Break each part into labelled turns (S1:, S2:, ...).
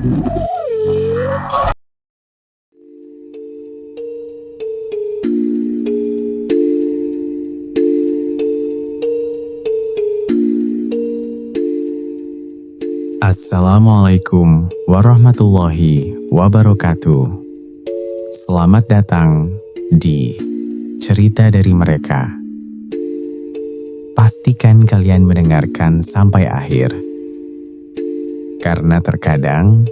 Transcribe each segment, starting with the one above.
S1: Assalamualaikum warahmatullahi wabarakatuh. Selamat datang di Cerita dari Mereka. Pastikan kalian mendengarkan sampai akhir. Karena terkadang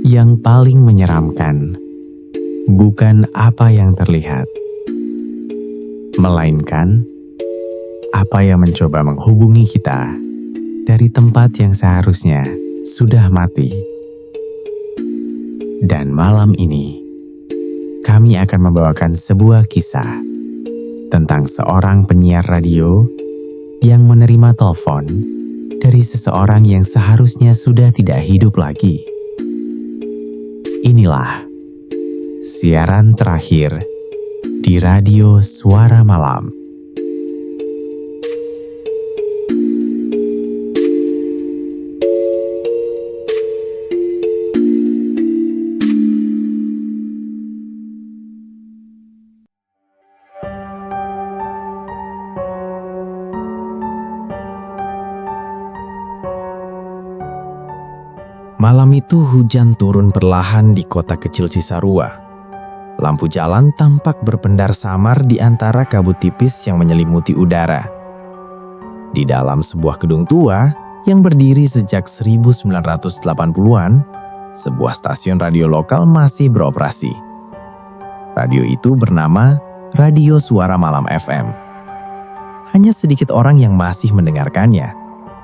S1: yang paling menyeramkan bukan apa yang terlihat, melainkan apa yang mencoba menghubungi kita dari tempat yang seharusnya sudah mati. Dan malam ini, kami akan membawakan sebuah kisah tentang seorang penyiar radio yang menerima telepon dari seseorang yang seharusnya sudah tidak hidup lagi. Inilah siaran terakhir di Radio Suara Malam. Malam itu hujan turun perlahan di kota kecil Cisarua. Lampu jalan tampak berpendar samar di antara kabut tipis yang menyelimuti udara. Di dalam sebuah gedung tua yang berdiri sejak 1980-an, sebuah stasiun radio lokal masih beroperasi. Radio itu bernama Radio Suara Malam FM. Hanya sedikit orang yang masih mendengarkannya.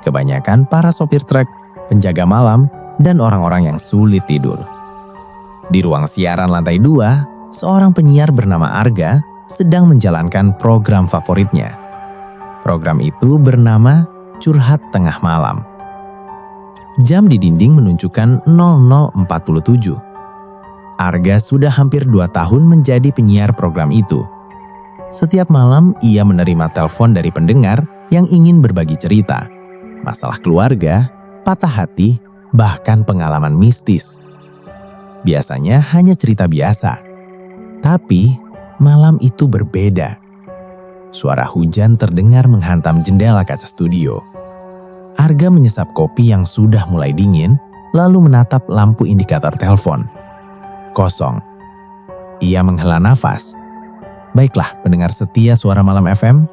S1: Kebanyakan para sopir truk, penjaga malam, dan orang-orang yang sulit tidur. Di ruang siaran lantai 2, seorang penyiar bernama Arga sedang menjalankan program favoritnya. Program itu bernama Curhat Tengah Malam. Jam di dinding menunjukkan 00.47. Arga sudah hampir 2 tahun menjadi penyiar program itu. Setiap malam ia menerima telepon dari pendengar yang ingin berbagi cerita, masalah keluarga, patah hati, bahkan pengalaman mistis. Biasanya hanya cerita biasa. Tapi malam itu berbeda. Suara hujan terdengar menghantam jendela kaca studio. Arga menyesap kopi yang sudah mulai dingin, lalu menatap lampu indikator telepon. Kosong. Ia menghela nafas. "Baiklah, pendengar setia Suara Malam FM,"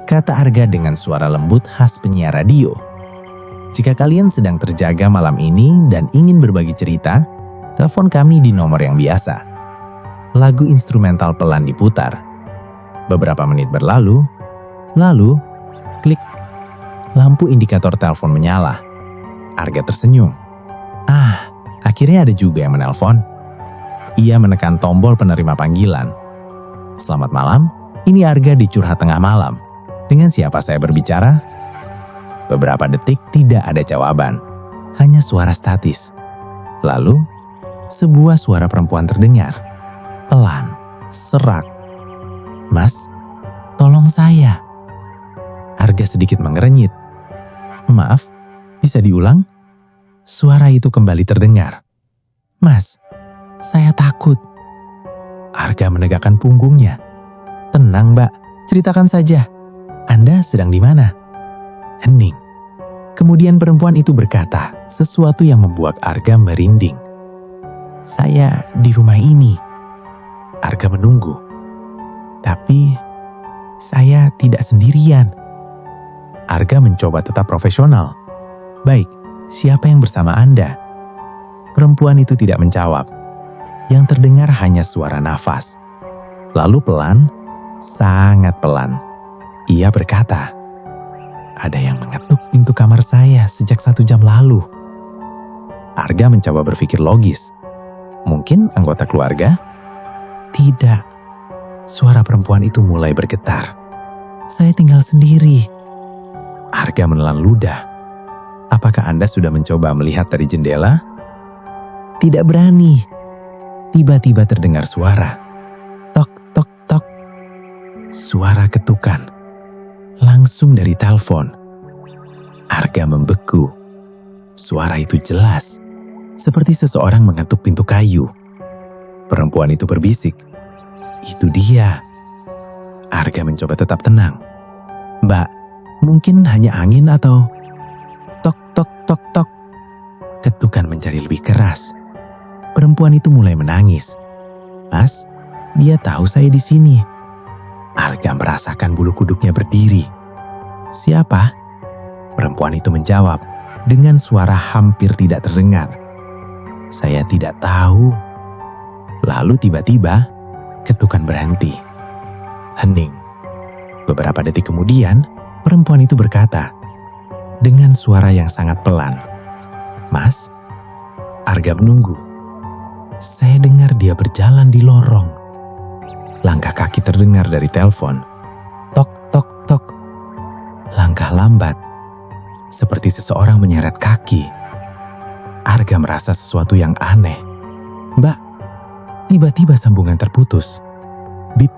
S1: kata Arga dengan suara lembut khas penyiar radio. "Jika kalian sedang terjaga malam ini dan ingin berbagi cerita, telepon kami di nomor yang biasa." Lagu instrumental pelan diputar. Beberapa menit berlalu, lalu klik, lampu indikator telepon menyala. Arga tersenyum. Akhirnya ada juga yang menelpon. Ia menekan tombol penerima panggilan. "Selamat malam, ini Arga di Curhat Tengah Malam. Dengan siapa saya berbicara?" Beberapa detik tidak ada jawaban, hanya suara statis. Lalu, sebuah suara perempuan terdengar. Pelan, serak. "Mas, tolong saya." Arga sedikit mengerenyit. "Maaf, bisa diulang?" Suara itu kembali terdengar. "Mas, saya takut." Arga menegakkan punggungnya. "Tenang, Mbak, ceritakan saja. Anda sedang di mana?" Hening. Kemudian perempuan itu berkata sesuatu yang membuat Arga merinding. "Saya di rumah ini." Arga menunggu. "Tapi saya tidak sendirian." Arga mencoba tetap profesional. "Baik, siapa yang bersama Anda?" Perempuan itu tidak menjawab. Yang terdengar hanya suara nafas. Lalu pelan, sangat pelan, ia berkata, "Ada yang mengetuk pintu kamar saya sejak 1 jam lalu." Arga mencoba berpikir logis. Mungkin anggota keluarga? Tidak. Suara perempuan itu mulai bergetar. "Saya tinggal sendiri." Arga menelan ludah. "Apakah Anda sudah mencoba melihat dari jendela?" "Tidak berani." Tiba-tiba terdengar suara. Tok, tok, tok. Suara ketukan. Langsung dari telepon. Arga membeku. Suara itu jelas. seperti seseorang mengetuk pintu kayu. Perempuan itu berbisik, "Itu dia." Arga mencoba tetap tenang. "Mbak, mungkin hanya angin atau..." Tok tok tok tok. Ketukan menjadi lebih keras. Perempuan itu mulai menangis. "Mas, dia tahu saya di sini." Arga merasakan bulu kuduknya berdiri. "Siapa?" Perempuan itu menjawab dengan suara hampir tidak terdengar. "Saya tidak tahu." Lalu tiba-tiba ketukan berhenti. Hening. Beberapa detik kemudian, perempuan itu berkata dengan suara yang sangat pelan, "Mas." Arga menunggu. Saya dengar dia berjalan di lorong. Langkah kaki terdengar dari telepon. Tok tok tok. Langkah lambat, seperti seseorang menyeret kaki. Arga merasa sesuatu yang aneh. "Mbak." Tiba-tiba sambungan terputus. Bip.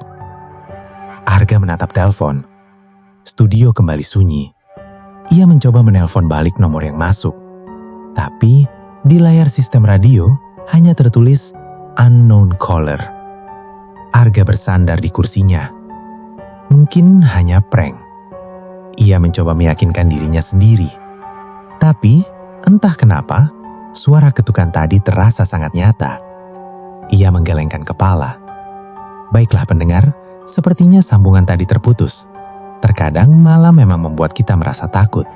S1: Arga menatap telepon. Studio kembali sunyi. Ia mencoba menelpon balik nomor yang masuk. Tapi di layar sistem radio hanya tertulis unknown caller. Arga bersandar di kursinya. Mungkin hanya prank. Ia mencoba meyakinkan dirinya sendiri. Tapi entah kenapa, suara ketukan tadi terasa sangat nyata. Ia menggelengkan kepala. Baiklah pendengar, sepertinya sambungan tadi terputus. Terkadang malam memang membuat kita merasa takut.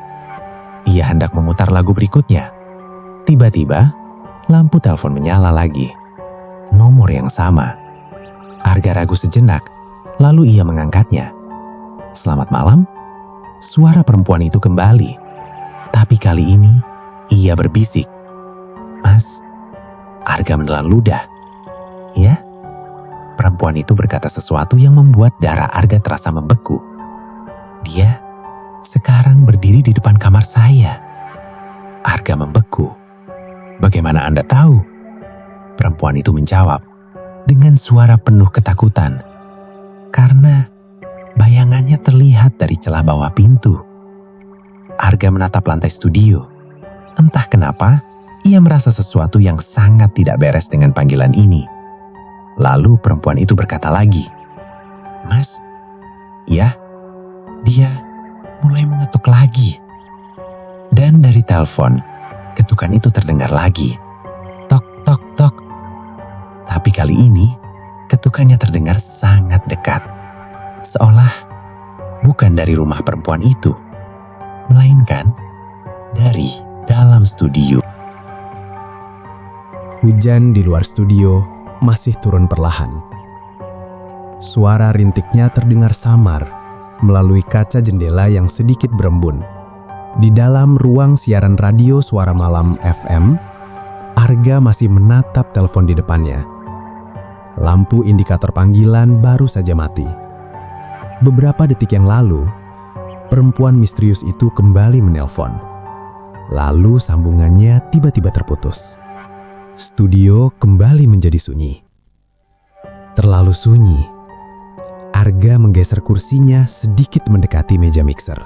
S1: Ia hendak memutar lagu berikutnya. Tiba-tiba, lampu telepon menyala lagi. Nomor yang sama. Arga ragu sejenak, lalu ia mengangkatnya. "Selamat malam." Suara perempuan itu kembali. Tapi kali ini, ia berbisik. "Mas." Arga menelan ludah. "Ya?" Perempuan itu berkata sesuatu yang membuat darah Arga terasa membeku. "Dia sekarang berdiri di depan kamar saya." Arga membeku. "Bagaimana Anda tahu?" Perempuan itu menjawab dengan suara penuh ketakutan. "Karena bayangannya terlihat dari celah bawah pintu." Arga menatap lantai studio. Entah kenapa, ia merasa sesuatu yang sangat tidak beres dengan panggilan ini. Lalu perempuan itu berkata lagi, "Mas." "Ya." Dia mulai mengetuk lagi. Dan dari telepon, ketukan itu terdengar lagi. Tok tok tok. Tapi kali ini, ketukannya terdengar sangat dekat. Seolah bukan dari rumah perempuan itu, melainkan dari dalam studio. Hujan di luar studio masih turun perlahan. Suara rintiknya terdengar samar melalui kaca jendela yang sedikit berembun. Di dalam ruang siaran radio Suara Malam FM, Arga masih menatap telepon di depannya. Lampu indikator panggilan baru saja mati. Beberapa detik yang lalu, perempuan misterius itu kembali menelpon. Lalu sambungannya tiba-tiba terputus. Studio kembali menjadi sunyi. Terlalu sunyi. Arga menggeser kursinya sedikit mendekati meja mixer.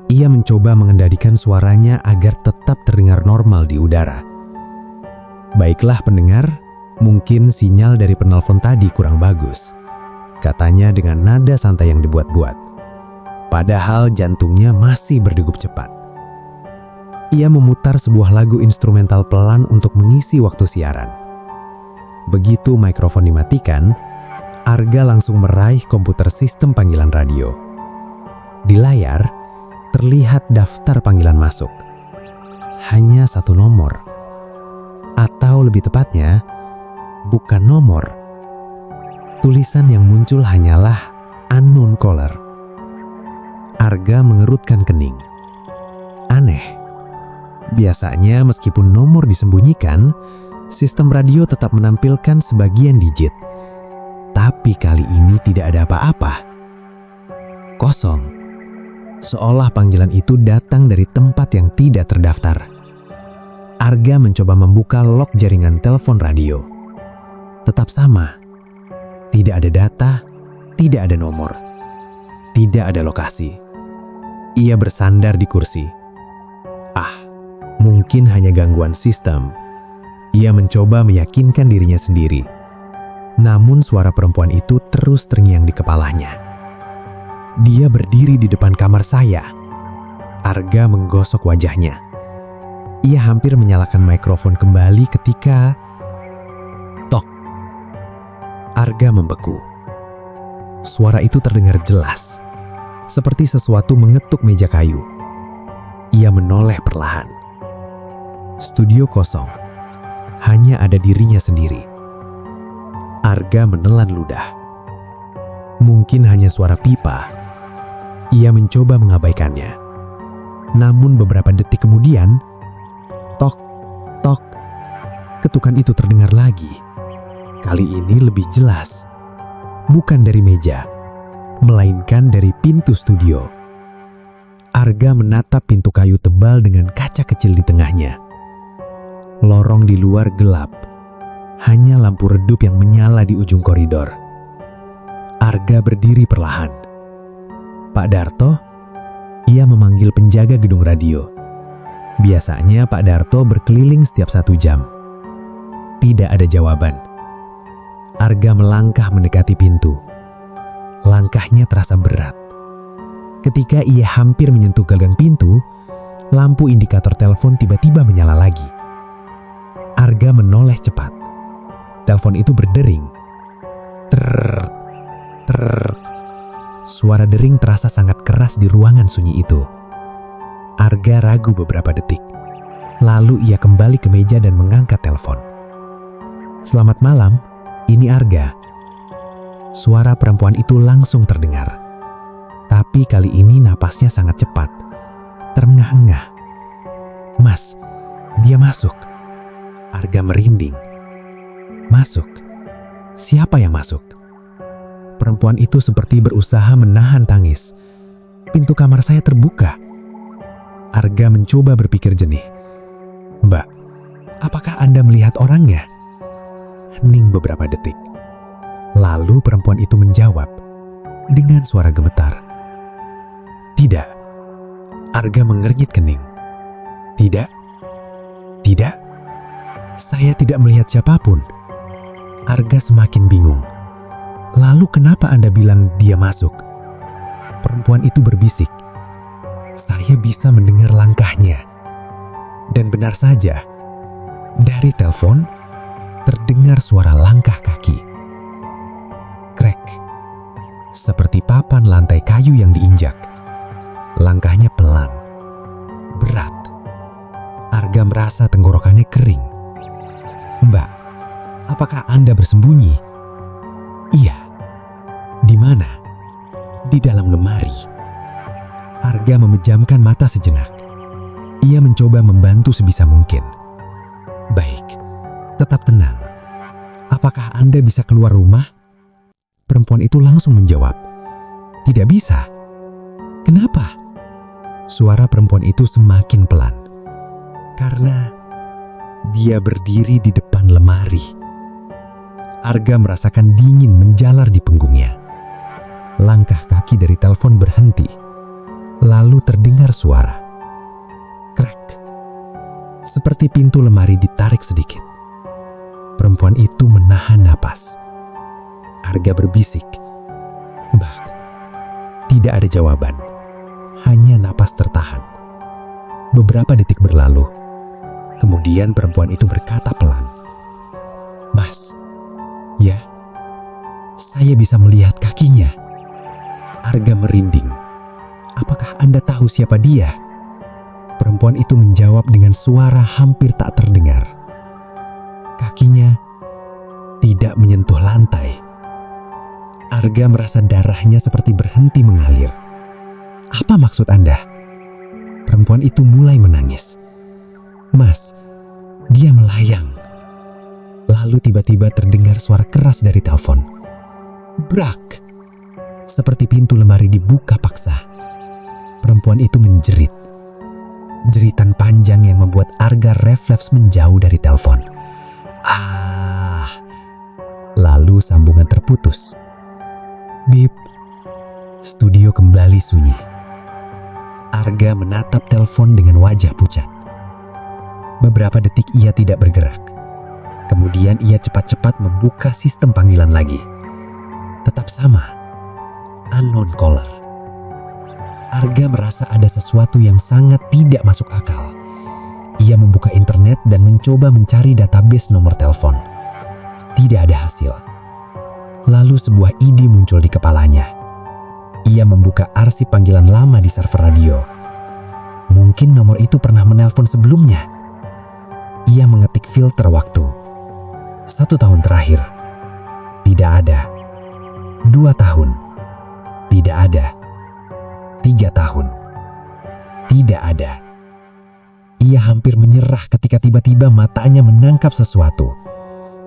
S1: Ia mencoba mengendalikan suaranya agar tetap terdengar normal di udara. "Baiklah pendengar, mungkin sinyal dari penelpon tadi kurang bagus," katanya dengan nada santai yang dibuat-buat. Padahal jantungnya masih berdegup cepat. Ia memutar sebuah lagu instrumental pelan untuk mengisi waktu siaran. Begitu mikrofon dimatikan, Arga langsung meraih komputer sistem panggilan radio. Di layar, terlihat daftar panggilan masuk. Hanya satu nomor. Atau lebih tepatnya, bukan nomor. Tulisan yang muncul hanyalah unknown caller. Arga mengerutkan kening. Aneh. Biasanya meskipun nomor disembunyikan, sistem radio tetap menampilkan sebagian digit. Tapi kali ini tidak ada apa-apa. Kosong. Seolah panggilan itu datang dari tempat yang tidak terdaftar. Arga mencoba membuka lock jaringan telepon radio. Tetap sama. Tidak ada data, tidak ada nomor, tidak ada lokasi. Ia bersandar di kursi. Mungkin hanya gangguan sistem, Ia mencoba meyakinkan dirinya sendiri. Namun suara perempuan itu terus terngiang di kepalanya. Dia berdiri di depan kamar saya. Arga menggosok wajahnya. Ia hampir menyalakan mikrofon kembali ketika... Tok. Arga membeku. Suara itu terdengar jelas, seperti sesuatu mengetuk meja kayu. Ia menoleh perlahan. Studio kosong. Hanya ada dirinya sendiri. Arga menelan ludah. Mungkin hanya suara pipa. Ia mencoba mengabaikannya. Namun beberapa detik kemudian, tok, tok, ketukan itu terdengar lagi. Kali ini lebih jelas. Bukan dari meja, melainkan dari pintu studio. Arga menatap pintu kayu tebal dengan kaca kecil di tengahnya. Lorong di luar gelap. Hanya lampu redup yang menyala di ujung koridor. Arga berdiri perlahan. Pak Darto? Ia memanggil penjaga gedung radio. Biasanya Pak Darto berkeliling setiap 1 jam. Tidak ada jawaban. Arga melangkah mendekati pintu. Langkahnya terasa berat. Ketika ia hampir menyentuh gagang pintu, lampu indikator telepon tiba-tiba menyala lagi. Arga menoleh cepat. Telepon itu berdering. Ter. Suara dering terasa sangat keras di ruangan sunyi itu. Arga ragu beberapa detik. Lalu ia kembali ke meja dan mengangkat telepon. Selamat malam, ini Arga. Suara perempuan itu langsung terdengar. Tapi kali ini napasnya sangat cepat. Terengah-engah. Mas, dia masuk. Arga merinding. Masuk? Siapa yang masuk? Perempuan itu seperti berusaha menahan tangis. Pintu kamar saya terbuka. Arga mencoba berpikir jernih. Mbak, apakah Anda melihat orangnya? Hening beberapa detik. Lalu perempuan itu menjawab dengan suara gemetar. Tidak. Arga mengernyit kening. Tidak. Tidak. Saya tidak melihat siapapun. Arga semakin bingung. Lalu kenapa Anda bilang dia masuk? Perempuan itu berbisik. Saya bisa mendengar langkahnya. Dan benar saja, dari telepon terdengar suara langkah kaki. Krek. Seperti papan lantai kayu yang diinjak. Langkahnya pelan. Berat. Arga merasa tenggorokannya kering. Mbak, apakah Anda bersembunyi? Iya. Di mana? Di dalam lemari. Arga memejamkan mata sejenak. Ia mencoba membantu sebisa mungkin. Baik, tetap tenang. Apakah Anda bisa keluar rumah? Perempuan itu langsung menjawab. Tidak bisa. Kenapa? Suara perempuan itu semakin pelan. Karena dia berdiri di depan lemari. Arga merasakan dingin menjalar di punggungnya. Langkah kaki dari telepon berhenti. Lalu terdengar suara. Krek. Seperti pintu lemari ditarik sedikit. Perempuan itu menahan napas. Arga berbisik. Mbak, tidak ada jawaban. Hanya napas tertahan. Beberapa detik berlalu. Kemudian perempuan itu berkata pelan. Mas, ya, saya bisa melihat kakinya. Arga merinding. Apakah Anda tahu siapa dia? Perempuan itu menjawab dengan suara hampir tak terdengar. Kakinya tidak menyentuh lantai. Arga merasa darahnya seperti berhenti mengalir. Apa maksud Anda? Perempuan itu mulai menangis. Mas, dia melayang. Lalu tiba-tiba terdengar suara keras dari telepon. Brak! Seperti pintu lemari dibuka paksa. Perempuan itu menjerit. Jeritan panjang yang membuat Arga refleks menjauh dari telepon. Ah! Lalu sambungan terputus. Bip. Studio kembali sunyi. Arga menatap telepon dengan wajah pucat. Beberapa detik ia tidak bergerak.
S2: Kemudian ia cepat-cepat membuka sistem panggilan lagi. Tetap sama, unknown caller. Arga merasa ada sesuatu yang sangat tidak masuk akal. Ia membuka internet dan mencoba mencari database nomor telepon. Tidak ada hasil. Lalu sebuah ide muncul di kepalanya. Ia membuka arsip panggilan lama di server radio. Mungkin nomor itu pernah menelpon sebelumnya. Ia mengetik filter waktu. 1 tahun terakhir. Tidak ada. 2 tahun. Tidak ada. 3 tahun. Tidak ada. Ia hampir menyerah ketika tiba-tiba matanya menangkap sesuatu.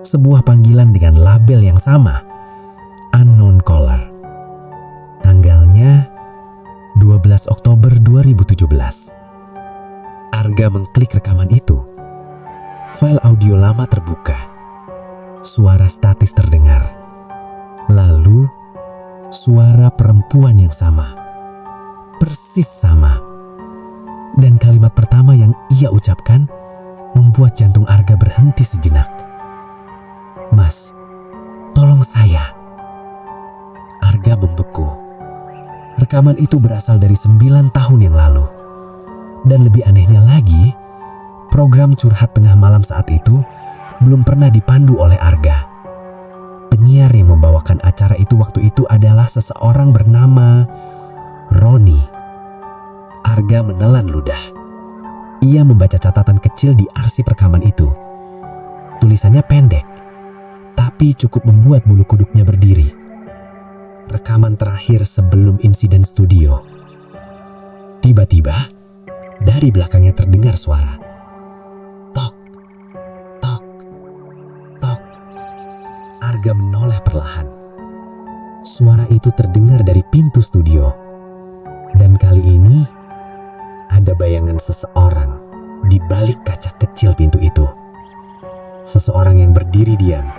S2: Sebuah panggilan dengan label yang sama. Unknown caller. Tanggalnya 12 Oktober 2017. Arga mengklik rekaman itu. File audio lama terbuka. Suara statis terdengar. Lalu, suara perempuan yang sama. Persis sama. Dan kalimat pertama yang ia ucapkan membuat jantung Arga berhenti sejenak. "Mas, tolong saya." Arga membeku. Rekaman itu berasal dari 9 tahun yang lalu. Dan lebih anehnya lagi, program curhat tengah malam saat itu belum pernah dipandu oleh Arga. Penyiar yang membawakan acara itu waktu itu adalah seseorang bernama Roni. Arga menelan ludah. Ia membaca catatan kecil di arsip rekaman itu. Tulisannya pendek, tapi cukup membuat bulu kuduknya berdiri. Rekaman terakhir sebelum insiden studio. Tiba-tiba, dari belakangnya terdengar suara. Tok, tok, tok. Arga menoleh perlahan. Suara itu terdengar dari pintu studio. Dan kali ini, ada bayangan seseorang di balik kaca kecil pintu itu. Seseorang yang berdiri diam,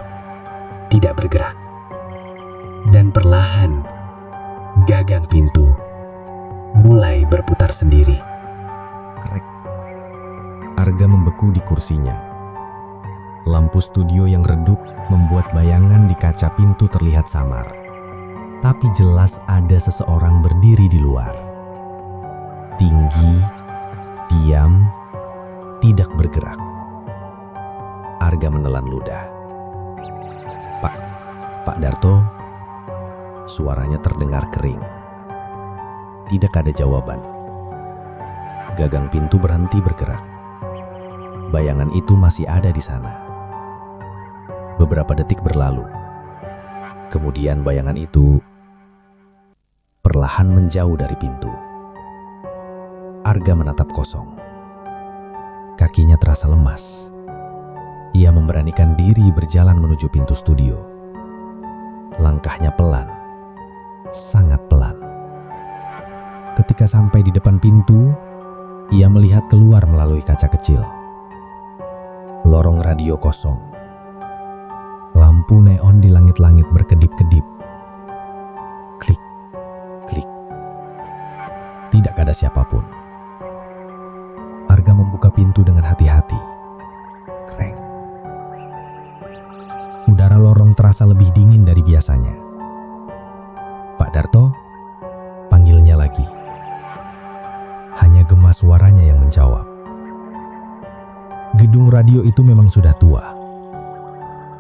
S2: tidak bergerak. Dan perlahan, gagang pintu mulai berputar sendiri.
S1: Krek. Arga membeku di kursinya. Lampu studio yang redup membuat bayangan di kaca pintu terlihat samar. Tapi jelas ada seseorang berdiri di luar. Tinggi, diam, tidak bergerak. Arga menelan ludah. Pak Darto, suaranya terdengar kering. Tidak ada jawaban. Gagang pintu berhenti bergerak. Bayangan itu masih ada di sana. Beberapa detik berlalu. Kemudian bayangan itu perlahan menjauh dari pintu. Arga menatap kosong. Kakinya terasa lemas. Ia memberanikan diri berjalan menuju pintu studio. Langkahnya pelan, sangat pelan. Ketika sampai di depan pintu, ia melihat keluar melalui kaca kecil. Lorong radio kosong. Lampu neon di langit-langit berkedip-kedip. Klik, klik. Tidak ada siapapun. Arga membuka pintu dengan hati-hati. Kreng. Udara lorong terasa lebih dingin dari biasanya. Pak Darto, panggilnya lagi. Hanya gema suaranya yang menjawab. Gedung radio itu memang sudah tua.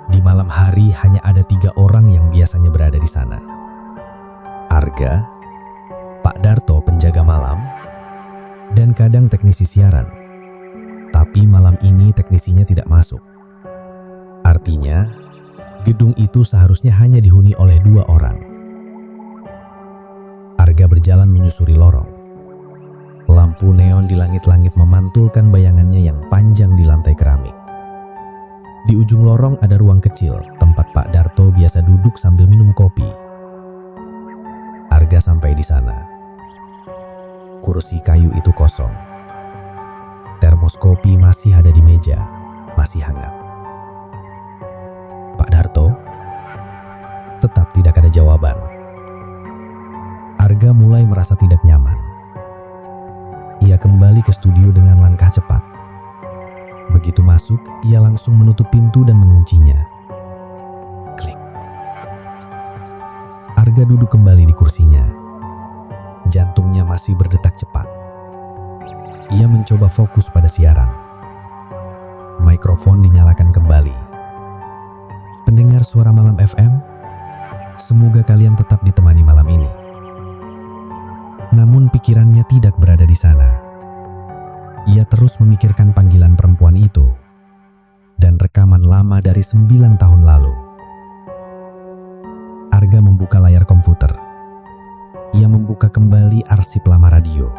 S1: Di malam hari hanya ada 3 orang yang biasanya berada di sana. Arga, Pak Darto penjaga malam, dan kadang teknisi siaran. Tapi malam ini teknisinya tidak masuk. Artinya, gedung itu seharusnya hanya dihuni oleh 2 orang. Arga berjalan menyusuri lorong. Lampu neon di langit-langit memantulkan bayangannya yang panjang di lantai keramik. Di ujung lorong ada ruang kecil, tempat Pak Darto biasa duduk sambil minum kopi. Arga sampai di sana. Kursi kayu itu kosong. Termos kopi masih ada di meja, masih hangat. Pak Darto, tetap tidak ada jawaban. Arga mulai merasa tidak nyaman. Ia kembali ke studio dengan langkah cepat.
S2: begitu masuk, ia langsung menutup pintu dan menguncinya. Klik. Arga duduk kembali di kursinya. Jantungnya masih berdetak cepat. Ia mencoba fokus pada siaran. Mikrofon dinyalakan kembali. Pendengar Suara Malam FM, semoga kalian tetap ditemani malam ini. Namun pikirannya tidak berada di sana. Ia terus memikirkan panggilan perempuan itu dan rekaman lama dari 9 tahun lalu. Arga membuka layar komputer. Ia membuka kembali arsip lama radio.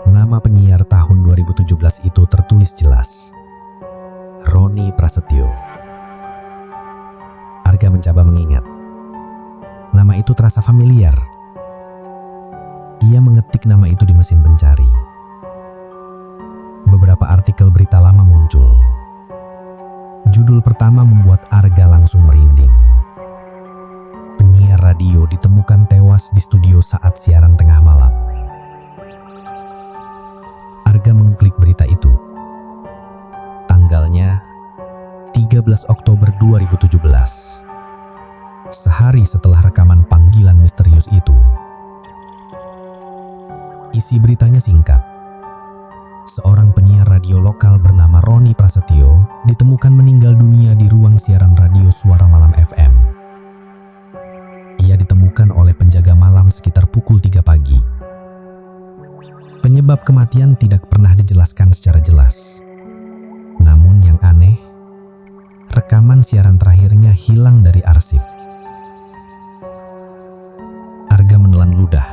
S2: Nama penyiar tahun 2017 itu tertulis jelas. Roni Prasetyo. Arga mencoba mengingat. Nama itu terasa familiar. Ia mengetik nama itu di mesin pencari. Beberapa artikel berita lama muncul. Judul pertama membuat Arga langsung merinding. Penyiar radio ditemukan tewas di studio saat siaran tengah malam. Arga mengklik berita itu. Tanggalnya 13 Oktober 2017. Sehari setelah rekaman panggilan misterius itu. Isi beritanya singkat. Seorang penyiar radio lokal bernama Roni Prasetyo ditemukan meninggal dunia di ruang siaran radio Suara Malam FM. Ia ditemukan oleh penjaga malam sekitar pukul 3 pagi. Penyebab kematian tidak pernah dijelaskan secara jelas. Namun yang aneh, rekaman siaran terakhirnya hilang dari arsip. Arga menelan ludah.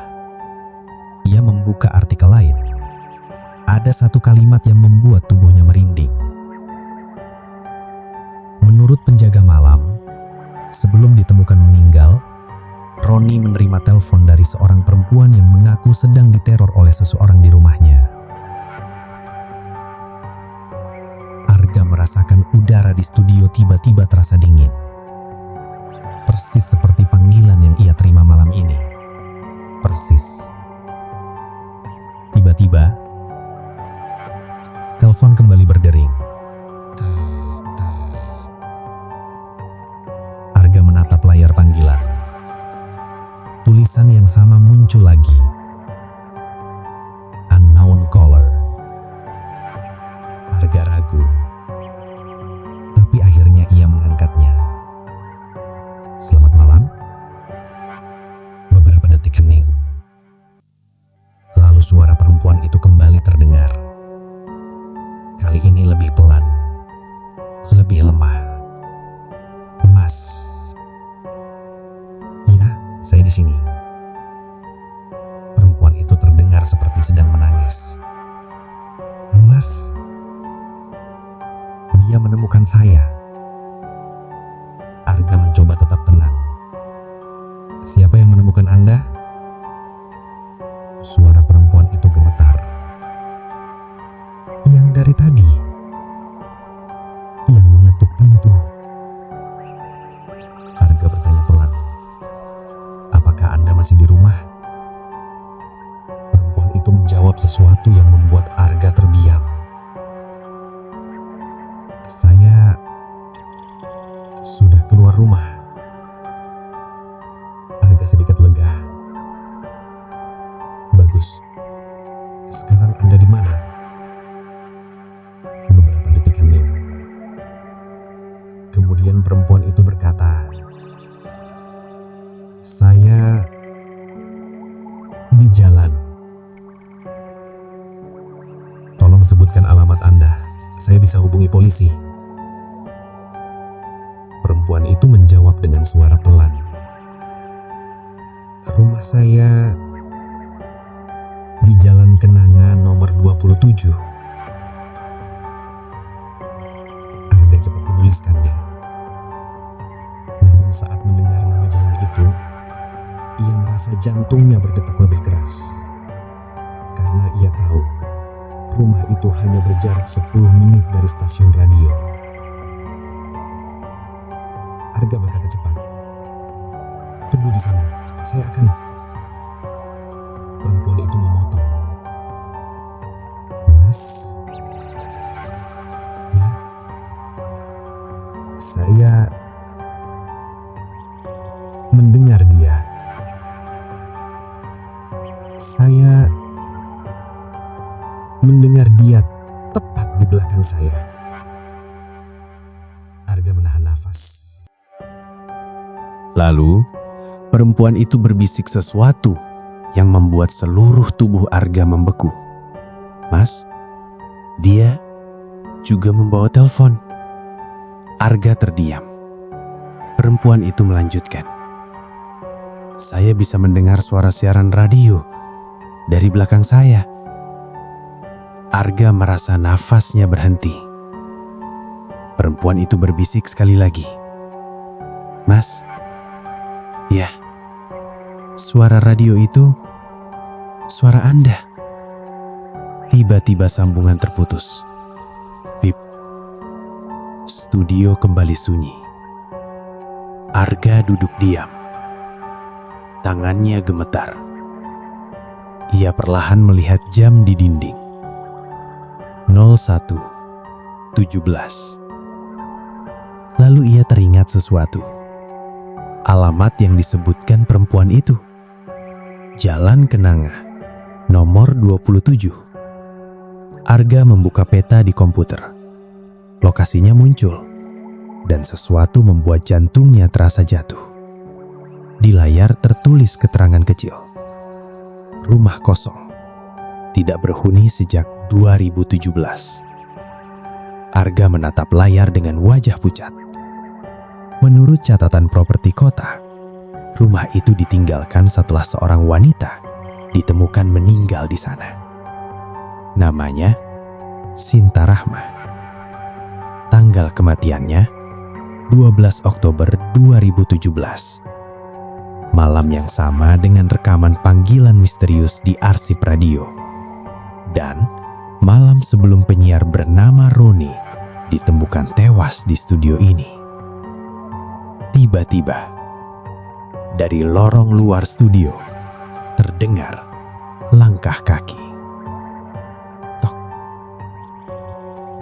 S2: Ia membuka artikel lain. Ada satu kalimat yang membuat tubuhnya merinding. Menurut penjaga malam, sebelum ditemukan meninggal, Roni menerima telepon dari seorang perempuan yang mengaku sedang diteror oleh seseorang di rumahnya. Arga merasakan udara di studio tiba-tiba terasa dingin. Persis seperti panggilan yang ia terima malam ini. Persis. Tiba-tiba, telepon kembali berdering. Arga menatap layar panggilan. Tulisan yang sama muncul lagi. Unknown caller. Arga ragu. Tapi akhirnya ia mengangkatnya. Selamat malam. Beberapa detik hening. Lalu suara perempuan itu kembali terdengar. Kali ini lebih pelan, lebih lemah. Mas. Ya, saya di sini. Perempuan itu terdengar seperti sedang menangis. Mas. Dia menemukan saya. Arga mencoba tetap tenang. Siapa yang menemukan Anda? Suara perempuan itu gemetar. Yang dari tadi, yang mengetuk pintu. Arga bertanya pelan. Apakah Anda masih di rumah? Perempuan itu menjawab sesuatu yang membuat Arga terdiam. Saya sudah keluar rumah. Arga sedikit lega. Bagus. Sekarang Anda di mana? Beberapa detik hening. Kemudian perempuan itu berkata, saya di jalan. Tolong sebutkan alamat Anda. Saya bisa hubungi polisi. Perempuan itu menjawab dengan suara pelan. Rumah saya di Jalan Kenangan nomor 27. Arga cepat menuliskannya. Namun saat mendengar nama jalan itu, ia merasa jantungnya berdetak lebih keras. Karena ia tahu, rumah itu hanya berjarak 10 menit dari stasiun radio. Arga berkata cepat, tunggu di sana, saya akan... Perempuan itu memotong. Mas, mendengar dia tepat di belakang saya. Arga menahan nafas.
S1: Lalu, perempuan itu berbisik sesuatu yang membuat seluruh tubuh Arga membeku. "Mas, dia juga membawa telepon." Arga terdiam. Perempuan itu melanjutkan, "Saya bisa mendengar suara siaran radio dari belakang saya." Arga merasa nafasnya berhenti. Perempuan itu berbisik sekali lagi, "Mas, ya, suara radio itu suara Anda." Tiba-tiba sambungan terputus. Pip. Studio kembali sunyi. Arga duduk diam. Tangannya gemetar. Ia perlahan melihat jam di dinding. 01:17. Lalu ia teringat sesuatu. Alamat yang disebutkan perempuan itu. Jalan Kenanga, nomor 27. Arga membuka peta di komputer. Lokasinya muncul, dan sesuatu membuat jantungnya terasa jatuh. Di layar tertulis keterangan kecil. Rumah kosong. Tidak berhuni sejak 2017. Arga menatap layar dengan wajah pucat. Menurut catatan properti kota, rumah itu ditinggalkan setelah seorang wanita ditemukan meninggal di sana. Namanya Sinta Rahma. Tanggal kematiannya 12 Oktober 2017. Malam yang sama dengan rekaman panggilan misterius di arsip radio. Dan malam sebelum penyiar bernama Roni ditemukan tewas di studio ini. Tiba-tiba, dari lorong luar studio terdengar langkah kaki. Tok,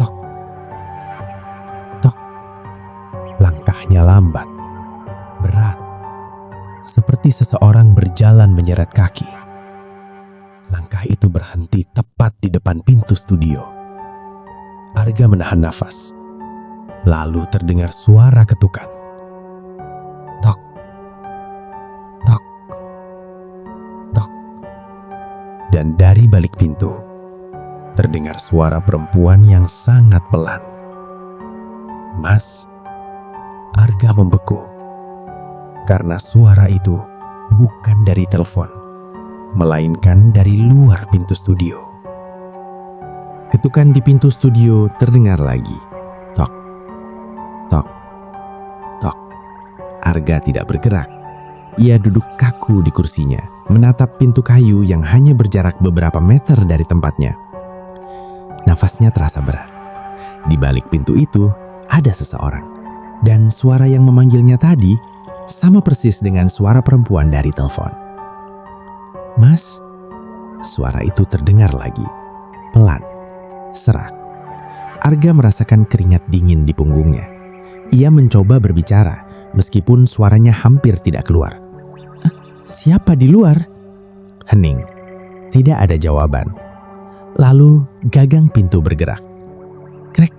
S1: tok, tok. Langkahnya lambat, berat, seperti seseorang berjalan menyeret kaki. Langkah itu berhenti tepat di depan pintu studio. Arga menahan nafas. Lalu terdengar suara ketukan. Tok, tok, tok. Dan dari balik pintu, terdengar suara perempuan yang sangat pelan. "Mas." Arga membeku. Karena suara itu bukan dari telepon, melainkan dari luar pintu studio. Ketukan di pintu studio terdengar lagi. Tok, tok, tok. Arga tidak bergerak. Ia duduk kaku di kursinya, menatap pintu kayu yang hanya berjarak beberapa meter dari tempatnya. Nafasnya terasa berat. Di balik pintu itu ada seseorang, dan suara yang memanggilnya tadi sama persis dengan suara perempuan dari telepon. "Mas." Suara itu terdengar lagi, pelan, serak. Arga merasakan keringat dingin di punggungnya. Ia mencoba berbicara, meskipun suaranya hampir tidak keluar. "Siapa di luar?" Hening. Tidak ada jawaban. Lalu gagang pintu bergerak. Krek,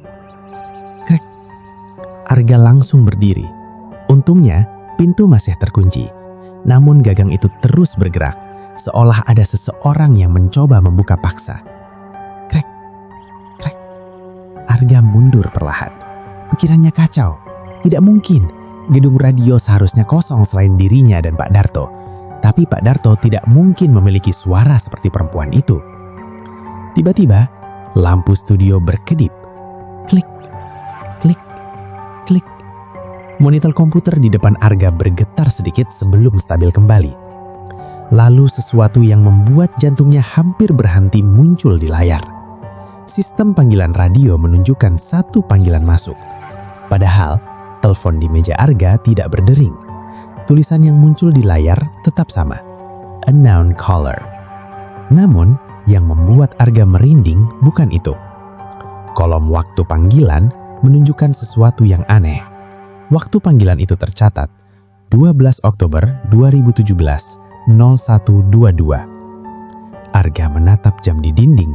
S1: krek. Arga langsung berdiri. Untungnya pintu masih terkunci. Namun gagang itu terus bergerak, seolah ada seseorang yang mencoba membuka paksa. Krek, krek. Arga mundur perlahan. Pikirannya kacau. Tidak mungkin. Gedung radio seharusnya kosong selain dirinya dan Pak Darto. Tapi Pak Darto tidak mungkin memiliki suara seperti perempuan itu. Tiba-tiba, lampu studio berkedip. Klik, klik, klik. Monitor komputer di depan Arga bergetar sedikit sebelum stabil kembali. Lalu sesuatu yang membuat jantungnya hampir berhenti muncul di layar. Sistem panggilan radio menunjukkan satu panggilan masuk. Padahal, telepon di meja Arga tidak berdering. Tulisan yang muncul di layar tetap sama. Unknown caller. Namun, yang membuat Arga merinding bukan itu. Kolom waktu panggilan menunjukkan sesuatu yang aneh. Waktu panggilan itu tercatat 12 Oktober 2017, 0122. Arga menatap jam di dinding.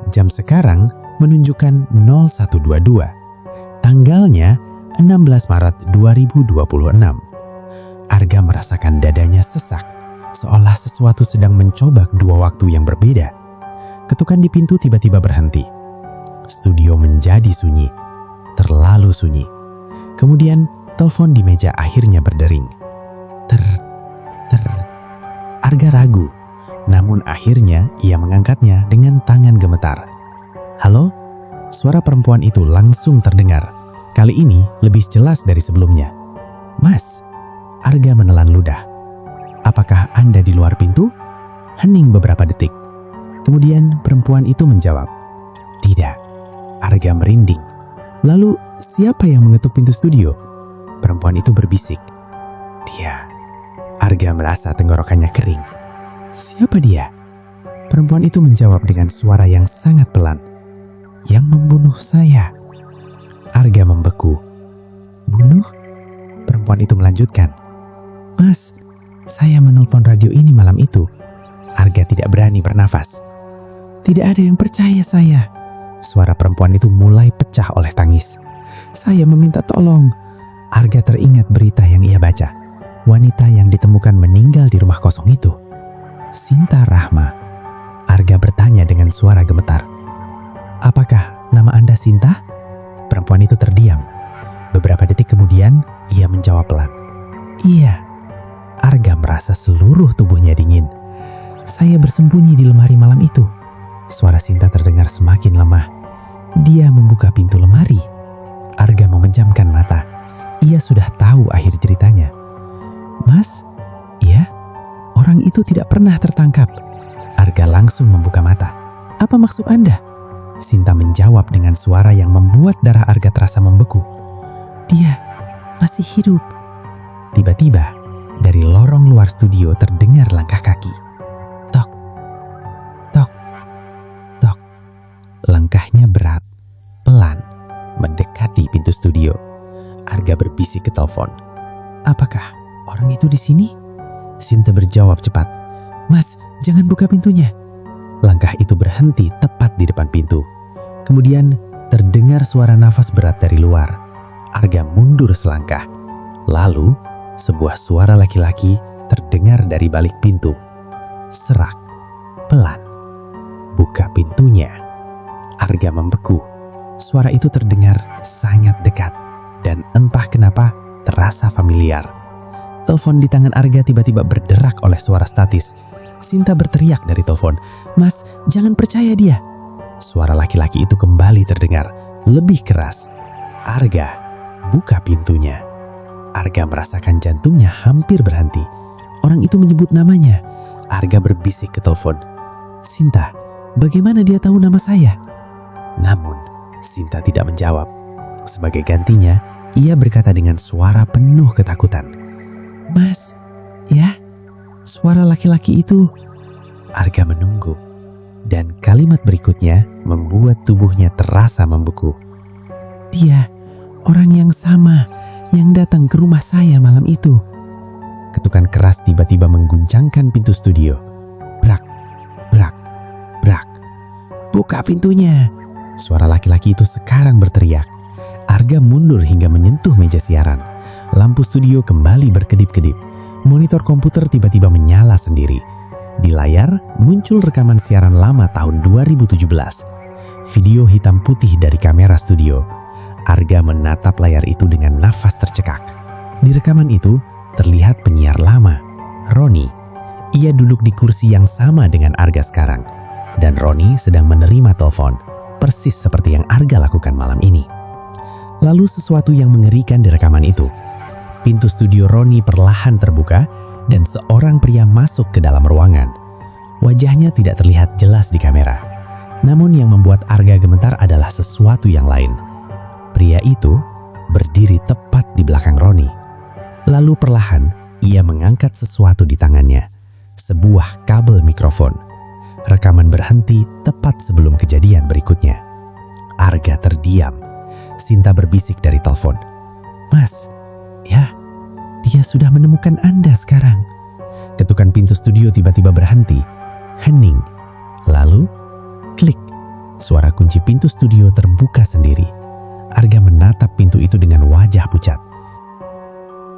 S1: Jam sekarang menunjukkan 01.22. Tanggalnya 16 Maret 2026. Arga merasakan dadanya sesak, seolah sesuatu sedang mencoba dua waktu yang berbeda. Ketukan di pintu tiba-tiba berhenti. Studio menjadi sunyi, terlalu sunyi. Kemudian telepon di meja akhirnya berdering. Arga ragu, namun akhirnya ia mengangkatnya dengan tangan gemetar. "Halo?" Suara perempuan itu langsung terdengar. Kali ini lebih jelas dari sebelumnya. "Mas," Arga menelan ludah. "Apakah Anda di luar pintu?" Hening beberapa detik. Kemudian perempuan itu menjawab, "Tidak." Arga merinding. "Lalu siapa yang mengetuk pintu studio?" Perempuan itu berbisik. "Dia." Arga merasa tenggorokannya kering. "Siapa dia?" Perempuan itu menjawab dengan suara yang sangat pelan. "Yang membunuh saya." Arga membeku. "Bunuh?" Perempuan itu melanjutkan. "Mas, saya menelpon radio ini malam itu." Arga tidak berani bernafas. "Tidak ada yang percaya saya." Suara perempuan itu mulai pecah oleh tangis. "Saya meminta tolong." Arga teringat berita yang ia baca. Wanita yang ditemukan meninggal di rumah kosong itu. Sinta Rahma. Arga bertanya dengan suara gemetar. "Apakah nama Anda Sinta?" Perempuan itu terdiam. Beberapa detik kemudian, ia menjawab pelan. "Iya." Arga merasa seluruh tubuhnya dingin. "Saya bersembunyi di lemari malam itu." Suara Sinta terdengar semakin lemah. "Dia membuka pintu lemari." Arga memejamkan mata. Ia sudah tahu akhir ceritanya. "Mas, ya, orang itu tidak pernah tertangkap." Arga langsung membuka mata. "Apa maksud Anda?" Sinta menjawab dengan suara yang membuat darah Arga terasa membeku. "Dia masih hidup." Tiba-tiba, dari lorong luar studio terdengar langkah kaki. Tok, tok, tok. Langkahnya berat, pelan, mendekati pintu studio. Arga berbisik ke telepon. "Apakah orang itu di sini?" Sinta berjawab cepat. "Mas, jangan buka pintunya." Langkah itu berhenti tepat di depan pintu. Kemudian terdengar suara nafas berat dari luar. Arga mundur selangkah. Lalu sebuah suara laki-laki terdengar dari balik pintu. Serak, pelan. "Buka pintunya." Arga membeku. Suara itu terdengar sangat dekat dan entah kenapa terasa familiar. Telepon di tangan Arga tiba-tiba berderak oleh suara statis. Sinta berteriak dari telepon, "Mas, jangan percaya dia." Suara laki-laki itu kembali terdengar, lebih keras. "Arga, buka pintunya." Arga merasakan jantungnya hampir berhenti. Orang itu menyebut namanya. Arga berbisik ke telepon, "Sinta, bagaimana dia tahu nama saya?" Namun, Sinta tidak menjawab. Sebagai gantinya, ia berkata dengan suara penuh ketakutan, "Mas, ya?" Suara laki-laki itu. Arga menunggu, dan kalimat berikutnya membuat tubuhnya terasa membeku. "Dia, orang yang sama yang datang ke rumah saya malam itu." Ketukan keras tiba-tiba mengguncangkan pintu studio. Brak, brak, brak. "Buka pintunya!" Suara laki-laki itu sekarang berteriak. Arga mundur hingga menyentuh meja siaran. Lampu studio kembali berkedip-kedip. Monitor komputer tiba-tiba menyala sendiri. Di layar muncul rekaman siaran lama tahun 2017. Video hitam putih dari kamera studio. Arga menatap layar itu dengan nafas tercekak. Di rekaman itu terlihat penyiar lama, Roni. Ia duduk di kursi yang sama dengan Arga sekarang. Dan Roni sedang menerima telepon, persis seperti yang Arga lakukan malam ini. Lalu sesuatu yang mengerikan di rekaman itu. Pintu studio Roni perlahan terbuka dan seorang pria masuk ke dalam ruangan. Wajahnya tidak terlihat jelas di kamera. Namun yang membuat Arga gemetar adalah sesuatu yang lain. Pria itu berdiri tepat di belakang Roni. Lalu perlahan ia mengangkat sesuatu di tangannya. Sebuah kabel mikrofon. Rekaman berhenti tepat sebelum kejadian berikutnya. Arga terdiam. Sinta berbisik dari telepon, "Mas, ya, dia sudah menemukan Anda sekarang." Ketukan pintu studio tiba-tiba berhenti, hening, lalu klik.
S2: Suara kunci pintu studio terbuka sendiri. Arga menatap pintu itu dengan wajah pucat.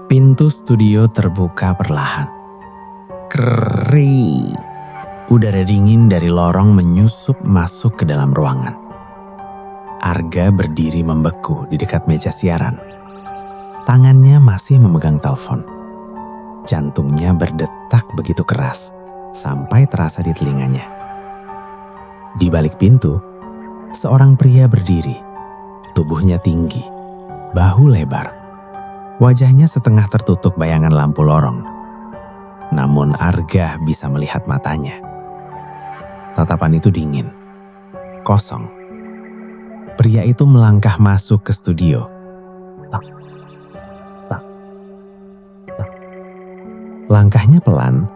S1: Pintu studio terbuka perlahan. Keri. Udara dingin dari lorong menyusup masuk ke dalam ruangan. Arga berdiri membeku di dekat meja siaran. Tangannya masih memegang telepon. Jantungnya berdetak begitu keras sampai terasa di telinganya. Di balik pintu, seorang pria berdiri. Tubuhnya tinggi, bahu lebar. Wajahnya setengah tertutup bayangan lampu lorong. Namun Arga bisa melihat matanya. Tatapan itu dingin, kosong. Pria itu melangkah masuk ke studio. Tak, tak, tak. Langkahnya pelan,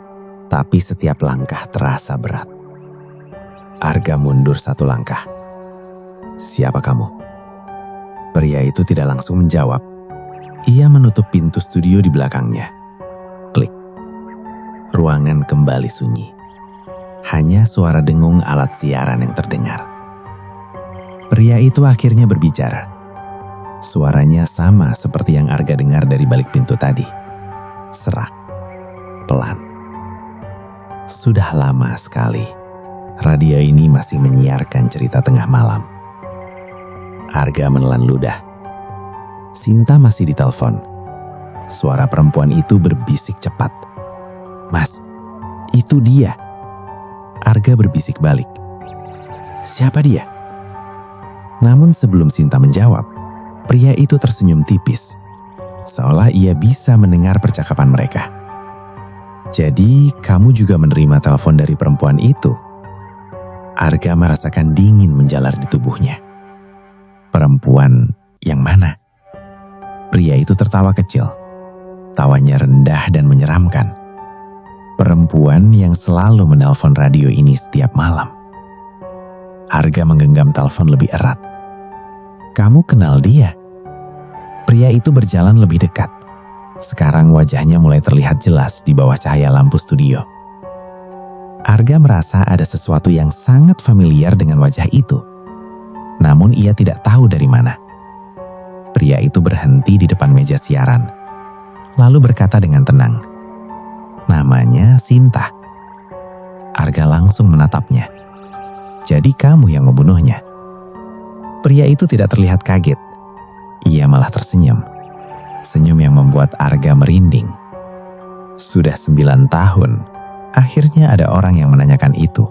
S1: tapi setiap langkah terasa berat. Arga mundur satu langkah. Siapa kamu? Pria itu tidak langsung menjawab. Ia menutup pintu studio di belakangnya. Klik. Ruangan kembali sunyi. Hanya suara dengung alat siaran yang terdengar. Pria itu akhirnya berbicara. Suaranya sama seperti yang Arga dengar dari balik pintu tadi. Serak, pelan. Sudah lama sekali radio ini masih menyiarkan cerita tengah malam. Arga menelan ludah. Sinta masih ditelepon. Suara perempuan itu berbisik cepat. Mas, itu dia. Arga berbisik balik. Siapa dia? Namun sebelum Sinta menjawab, pria itu tersenyum tipis. Seolah ia bisa mendengar percakapan mereka. Jadi kamu juga menerima telepon dari perempuan itu? Arga merasakan dingin menjalar di tubuhnya. Perempuan yang mana? Pria itu tertawa kecil. Tawanya rendah dan menyeramkan. Perempuan yang selalu menelpon radio ini setiap malam. Arga menggenggam telepon lebih erat. Kamu kenal dia? Pria itu berjalan lebih dekat. Sekarang wajahnya mulai terlihat jelas di bawah cahaya lampu studio. Arga merasa ada sesuatu yang sangat familiar dengan wajah itu. Namun ia tidak tahu dari mana. Pria itu berhenti di depan meja siaran. Lalu berkata dengan tenang, namanya Sinta. Arga langsung menatapnya. Jadi kamu yang membunuhnya? Pria itu tidak terlihat kaget. Ia malah tersenyum. Senyum yang membuat Arga merinding. Sudah 9 tahun, akhirnya ada orang yang menanyakan itu.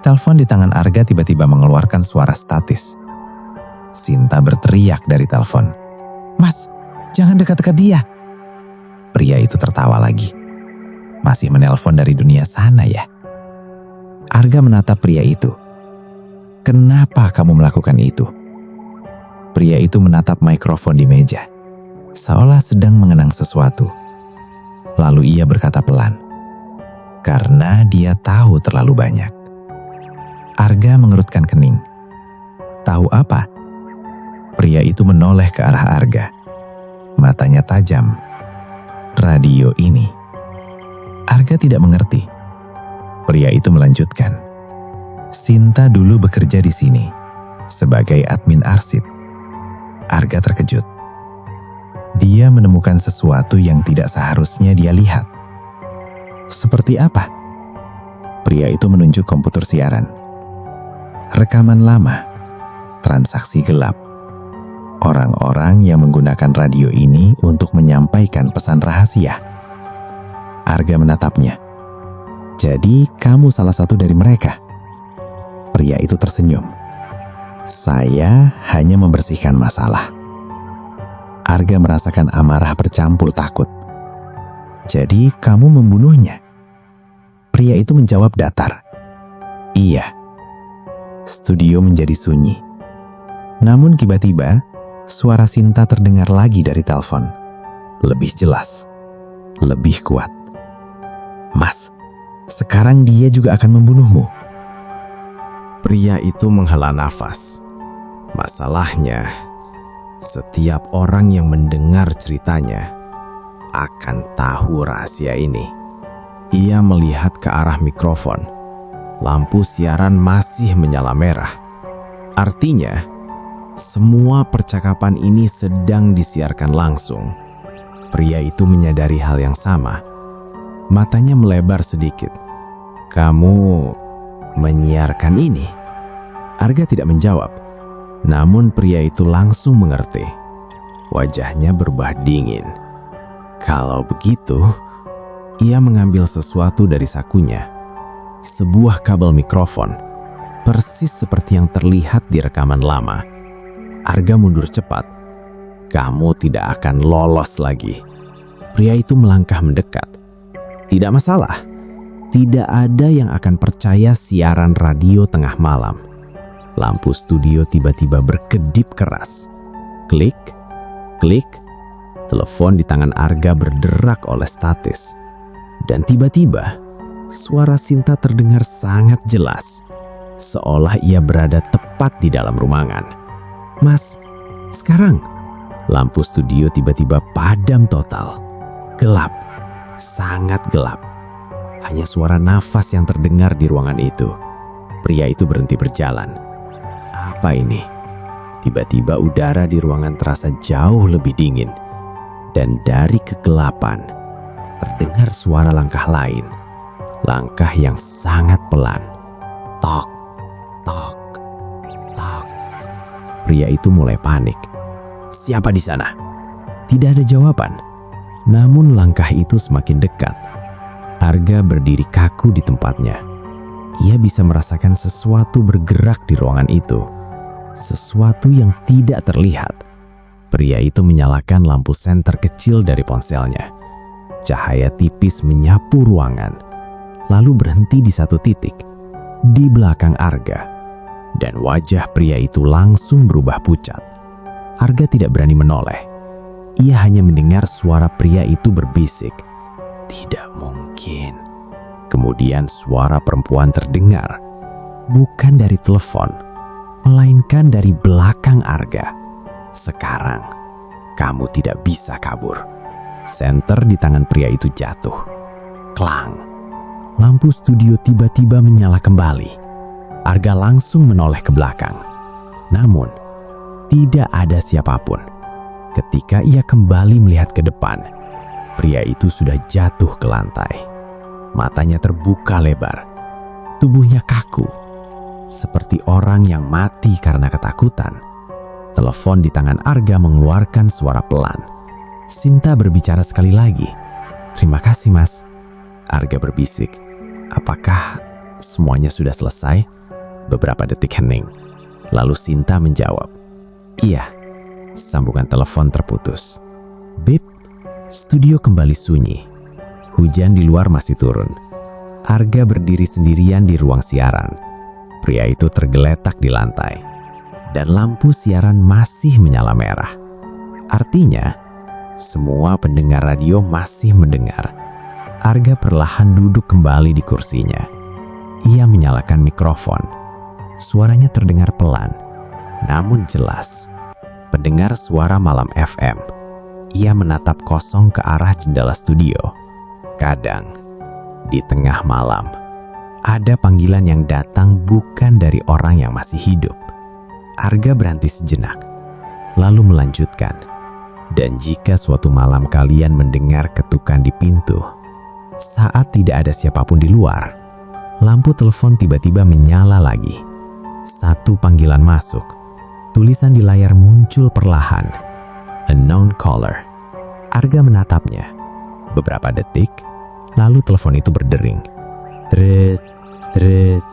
S1: Telepon di tangan Arga tiba-tiba mengeluarkan suara statis. Sinta berteriak dari telepon. Mas, jangan dekat-dekat dia. Pria itu tertawa lagi. Masih menelpon dari dunia sana ya? Arga menatap pria itu. Kenapa kamu melakukan itu? Pria itu menatap mikrofon di meja, seolah sedang mengenang sesuatu. Lalu ia berkata pelan, karena dia tahu terlalu banyak. Arga mengerutkan kening. Tahu apa? Pria itu menoleh ke arah Arga. Matanya tajam. Radio ini. Arga tidak mengerti. Pria itu melanjutkan. Sinta dulu bekerja di sini sebagai admin arsip. Arga terkejut. Dia menemukan sesuatu yang tidak seharusnya dia lihat. Seperti apa? Pria itu menunjuk komputer siaran. Rekaman lama, transaksi gelap. Orang-orang yang menggunakan radio ini untuk menyampaikan pesan rahasia. Arga menatapnya. Jadi kamu salah satu dari mereka? Pria itu tersenyum. Saya hanya membersihkan masalah. Arga merasakan amarah bercampur takut. Jadi kamu membunuhnya? Pria itu menjawab datar. Iya. Studio menjadi sunyi. Namun tiba-tiba, suara Sinta terdengar lagi dari telepon. Lebih jelas. Lebih kuat. Mas, sekarang dia juga akan membunuhmu. Pria itu menghela nafas. Masalahnya, setiap orang yang mendengar ceritanya akan tahu rahasia ini. Ia melihat ke arah mikrofon. lampu siaran masih menyala merah. Artinya, semua percakapan ini sedang disiarkan langsung. Pria itu menyadari hal yang sama. Matanya melebar sedikit. "Kamu menyiarkan ini?" Arga tidak menjawab. Namun pria itu langsung mengerti. Wajahnya berubah dingin. Kalau begitu, ia mengambil sesuatu dari sakunya. Sebuah kabel mikrofon, persis seperti yang terlihat di rekaman lama. Arga mundur cepat. "Kamu tidak akan lolos lagi." Pria itu melangkah mendekat. "Tidak masalah. Tidak ada yang akan percaya siaran radio tengah malam." Lampu studio tiba-tiba berkedip keras. Klik, klik. Telepon di tangan Arga berderak oleh statis. Dan tiba-tiba, suara Sinta terdengar sangat jelas. Seolah ia berada tepat di dalam ruangan. "Mas, sekarang." Lampu studio tiba-tiba padam total. Gelap, sangat gelap. Hanya suara nafas yang terdengar di ruangan itu. Pria itu berhenti berjalan. Apa ini? Tiba-tiba udara di ruangan terasa jauh lebih dingin. Dan dari kegelapan, terdengar suara langkah lain. Langkah yang sangat pelan. Tok, tok, tok. Pria itu mulai panik. "Siapa di sana?" Tidak ada jawaban. Namun langkah itu semakin dekat. Arga berdiri kaku di tempatnya. Ia bisa merasakan sesuatu bergerak di ruangan itu. Sesuatu yang tidak terlihat. Pria itu menyalakan lampu senter kecil dari ponselnya. Cahaya tipis menyapu ruangan, lalu berhenti di satu titik, di belakang Arga. Dan wajah pria itu langsung berubah pucat. Arga tidak berani menoleh. Ia hanya mendengar suara pria itu berbisik, "Tidak mungkin." Kemudian suara perempuan terdengar, bukan dari telepon, melainkan dari belakang Arga. "Sekarang, kamu tidak bisa kabur." Senter di tangan pria itu jatuh. Klang. Lampu studio tiba-tiba menyala kembali. Arga langsung menoleh ke belakang. Namun, tidak ada siapapun. Ketika ia kembali melihat ke depan, pria itu sudah jatuh ke lantai. Matanya terbuka lebar. Tubuhnya kaku, seperti orang yang mati karena ketakutan. Telepon di tangan Arga mengeluarkan suara pelan. Sinta berbicara sekali lagi. "Terima kasih, Mas." Arga berbisik. "Apakah semuanya sudah selesai?" Beberapa detik hening. Lalu Sinta menjawab, "Iya." Sambungan telepon terputus. Bip. Studio kembali sunyi. Hujan di luar masih turun. Arga berdiri sendirian di ruang siaran. Pria itu tergeletak di lantai. Dan lampu siaran masih menyala merah. Artinya, semua pendengar radio masih mendengar. Arga perlahan duduk kembali di kursinya. Ia menyalakan mikrofon. Suaranya terdengar pelan, namun jelas. Pendengar suara malam FM. Ia menatap kosong ke arah jendela studio. Kadang, di tengah malam, ada panggilan yang datang bukan dari orang yang masih hidup. Arga berhenti sejenak, lalu melanjutkan. "Dan jika suatu malam kalian mendengar ketukan di pintu, saat tidak ada siapapun di luar, lampu telepon tiba-tiba menyala lagi. Satu panggilan masuk. Tulisan di layar muncul perlahan. Unknown caller." Arga menatapnya. Beberapa detik, lalu telepon itu berdering. Tret, tret.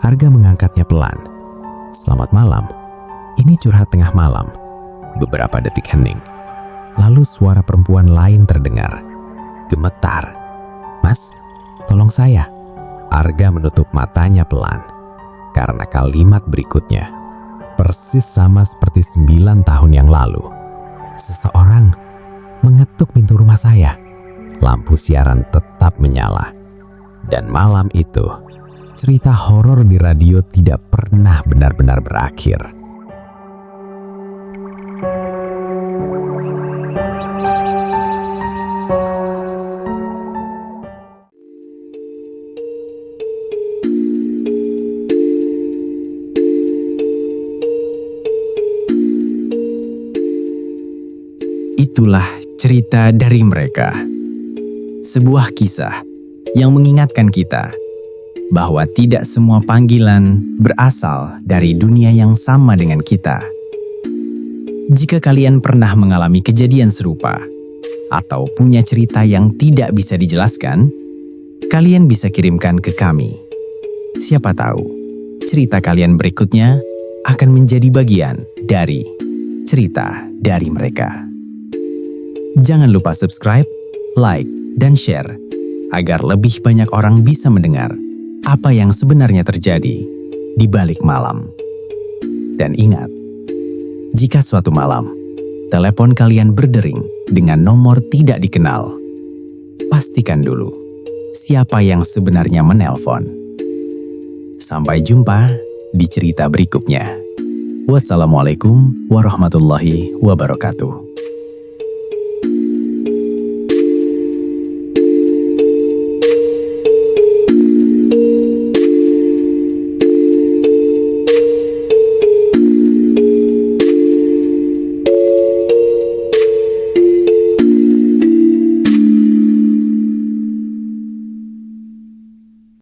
S1: Arga mengangkatnya pelan. "Selamat malam. Ini curhat tengah malam." Beberapa detik hening. Lalu suara perempuan lain terdengar. Gemetar. "Mas, tolong saya." Arga menutup matanya pelan. Karena kalimat berikutnya persis sama seperti 9 tahun yang lalu. "Seseorang mengetuk pintu rumah saya." Lampu siaran tetap menyala. Dan malam itu, cerita horor di radio tidak pernah benar-benar berakhir. itulah cerita dari mereka. Sebuah kisah yang mengingatkan kita bahwa tidak semua panggilan berasal dari dunia yang sama dengan kita. Jika kalian pernah mengalami kejadian serupa atau punya cerita yang tidak bisa dijelaskan, kalian bisa kirimkan ke kami. Siapa tahu, cerita kalian berikutnya akan menjadi bagian dari cerita dari mereka. Jangan lupa subscribe, like, dan share agar lebih banyak orang bisa mendengar apa yang sebenarnya terjadi di balik malam. Dan ingat, jika suatu malam telepon kalian berdering dengan nomor tidak dikenal, pastikan dulu siapa yang sebenarnya menelpon. Sampai jumpa di cerita berikutnya. Wassalamualaikum warahmatullahi wabarakatuh.